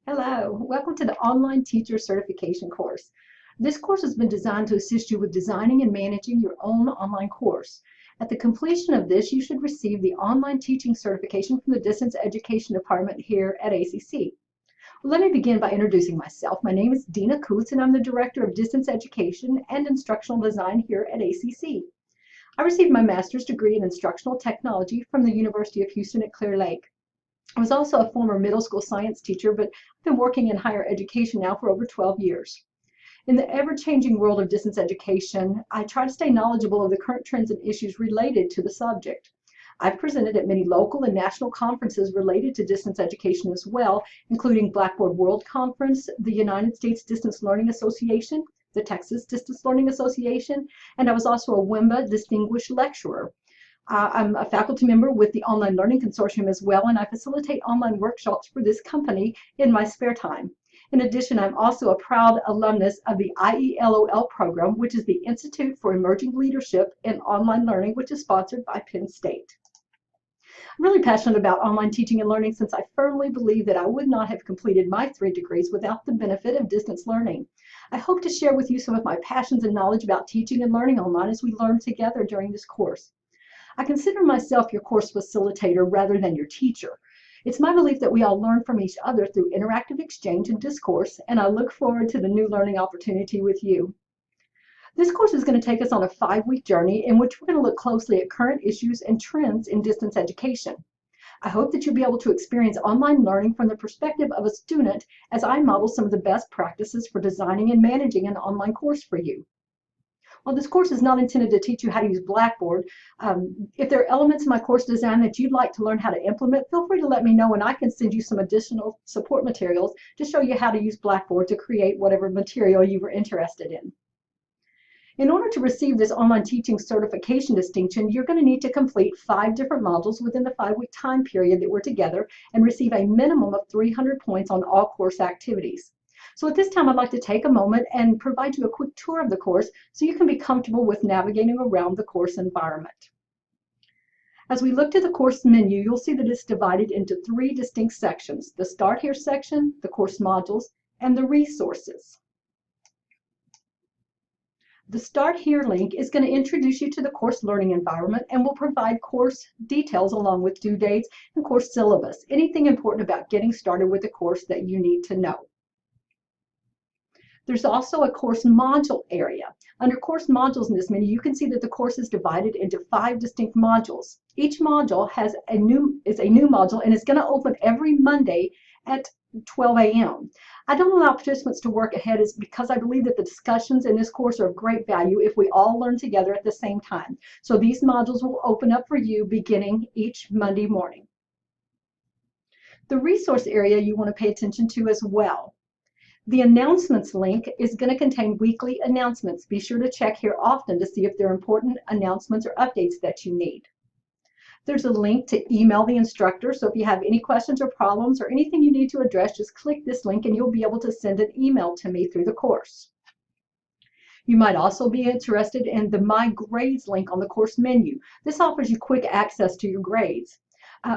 Hello, welcome to the Online Teacher Certification course. This course has been designed to assist you with designing and managing your own online course. At the completion of this, you should receive the Online Teaching Certification from the Distance Education Department here at ACC. Well, let me begin by introducing myself. My name is Dina Coots, and I'm the Director of Distance Education and Instructional Design here at ACC. I received my master's degree in Instructional Technology from the University of Houston at Clear Lake. I was also a former middle school science teacher, but I've been working in higher education now for over 12 years. In the ever-changing world of distance education, I try to stay knowledgeable of the current trends and issues related to the subject. I've presented at many local and national conferences related to distance education as well, including Blackboard World Conference, the United States Distance Learning Association, the Texas Distance Learning Association, and I was also a WIMBA Distinguished Lecturer. I'm a faculty member with the Online Learning Consortium as well, and I facilitate online workshops for this company in my spare time. In addition, I'm also a proud alumnus of the IELOL program, which is the Institute for Emerging Leadership in Online Learning, which is sponsored by Penn State. I'm really passionate about online teaching and learning since I firmly believe that I would not have completed my 3 degrees without the benefit of distance learning. I hope to share with you some of my passions and knowledge about teaching and learning online as we learn together during this course. I consider myself your course facilitator rather than your teacher. It's my belief that we all learn from each other through interactive exchange and discourse, and I look forward to the new learning opportunity with you. This course is going to take us on a 5-week journey in which we're going to look closely at current issues and trends in distance education. I hope that you'll be able to experience online learning from the perspective of a student as I model some of the best practices for designing and managing an online course for you. While this course is not intended to teach you how to use Blackboard, if there are elements in my course design that you'd like to learn how to implement, feel free to let me know and I can send you some additional support materials to show you how to use Blackboard to create whatever material you were interested in. In order to receive this online teaching certification distinction, you're going to need to complete 5 different modules within the 5-week time period that we're together and receive a minimum of 300 points on all course activities. So at this time, I'd like to take a moment and provide you a quick tour of the course so you can be comfortable with navigating around the course environment. As we look to the course menu, you'll see that it's divided into 3 distinct sections: the Start Here section, the course modules, and the resources. The Start Here link is going to introduce you to the course learning environment and will provide course details along with due dates and course syllabus, anything important about getting started with the course that you need to know. There's also a course module area. Under course modules in this menu, you can see that the course is divided into 5 distinct modules. Each module is a new module and is going to open every Monday at 12 a.m. I don't allow participants to work ahead because I believe that the discussions in this course are of great value if we all learn together at the same time. So these modules will open up for you beginning each Monday morning. The resource area you want to pay attention to as well. The announcements link is going to contain weekly announcements. Be sure to check here often to see if there are important announcements or updates that you need. There's a link to email the instructor, so if you have any questions or problems or anything you need to address, just click this link and you'll be able to send an email to me through the course. You might also be interested in the My Grades link on the course menu. This offers you quick access to your grades.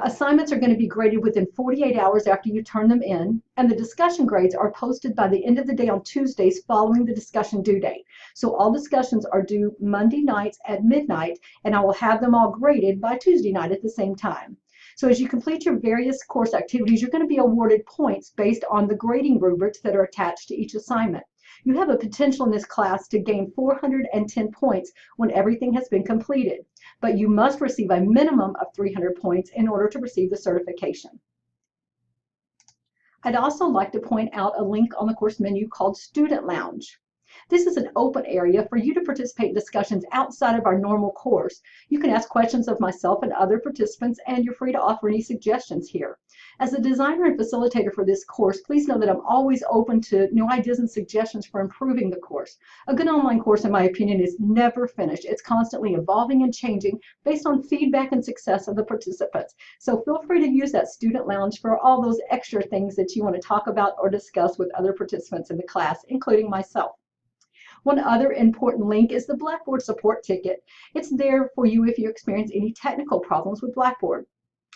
Assignments are going to be graded within 48 hours after you turn them in, and the discussion grades are posted by the end of the day on Tuesdays following the discussion due date. So all discussions are due Monday nights at midnight, and I will have them all graded by Tuesday night at the same time. So as you complete your various course activities, you're going to be awarded points based on the grading rubrics that are attached to each assignment. You have a potential in this class to gain 410 points when everything has been completed, but you must receive a minimum of 300 points in order to receive the certification. I'd also like to point out a link on the course menu called Student Lounge. This is an open area for you to participate in discussions outside of our normal course. You can ask questions of myself and other participants, and you're free to offer any suggestions here. As a designer and facilitator for this course, please know that I'm always open to new ideas and suggestions for improving the course. A good online course, in my opinion, is never finished. It's constantly evolving and changing based on feedback and success of the participants. So feel free to use that Student Lounge for all those extra things that you want to talk about or discuss with other participants in the class, including myself. One other important link is the Blackboard support ticket. It's there for you if you experience any technical problems with Blackboard.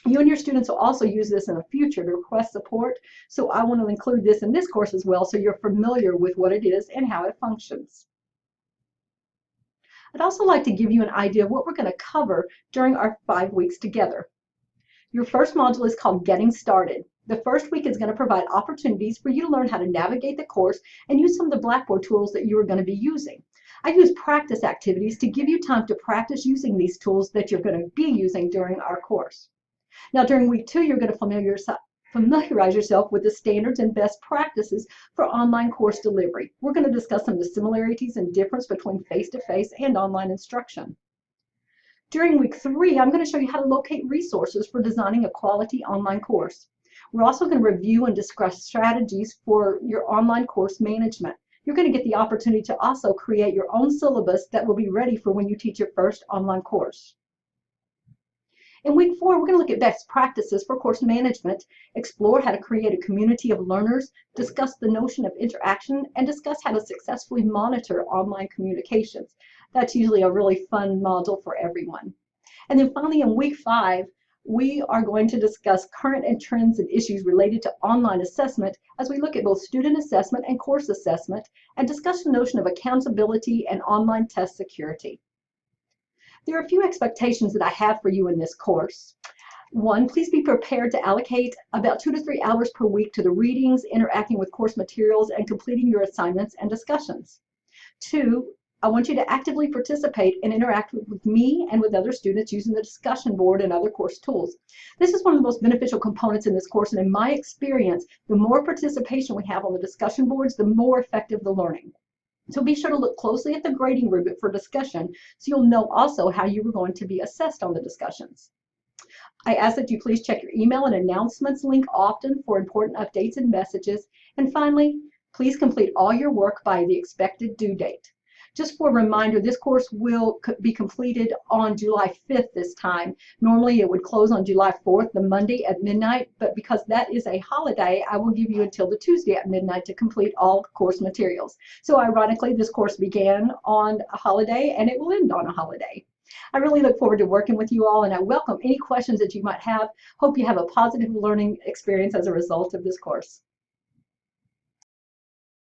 You and your students will also use this in the future to request support, so I want to include this in this course as well so you're familiar with what it is and how it functions. I'd also like to give you an idea of what we're going to cover during our 5 weeks together. Your first module is called Getting Started. The first week is going to provide opportunities for you to learn how to navigate the course and use some of the Blackboard tools that you are going to be using. I use practice activities to give you time to practice using these tools that you're going to be using during our course. Now, during week 2, you're going to familiarize yourself with the standards and best practices for online course delivery. We're going to discuss some of the similarities and difference between face-to-face and online instruction. During week 3, I'm going to show you how to locate resources for designing a quality online course. We're also going to review and discuss strategies for your online course management. You're going to get the opportunity to also create your own syllabus that will be ready for when you teach your first online course. In week 4, we're going to look at best practices for course management, explore how to create a community of learners, discuss the notion of interaction, and discuss how to successfully monitor online communications. That's usually a really fun module for everyone. And then finally, in week 5, we are going to discuss current and trends and issues related to online assessment as we look at both student assessment and course assessment and discuss the notion of accountability and online test security. There are a few expectations that I have for you in this course. 1, please be prepared to allocate about 2 to 3 hours per week to the readings, interacting with course materials, and completing your assignments and discussions. 2, I want you to actively participate and interact with me and with other students using the discussion board and other course tools. This is one of the most beneficial components in this course, and in my experience, the more participation we have on the discussion boards, the more effective the learning. So be sure to look closely at the grading rubric for discussion so you'll know also how you are going to be assessed on the discussions. I ask that you please check your email and announcements link often for important updates and messages. And finally, please complete all your work by the expected due date. Just for a reminder, this course will be completed on July 5th this time. Normally it would close on July 4th, the Monday at midnight, but because that is a holiday, I will give you until the Tuesday at midnight to complete all course materials. So ironically, this course began on a holiday and it will end on a holiday. I really look forward to working with you all, and I welcome any questions that you might have. Hope you have a positive learning experience as a result of this course.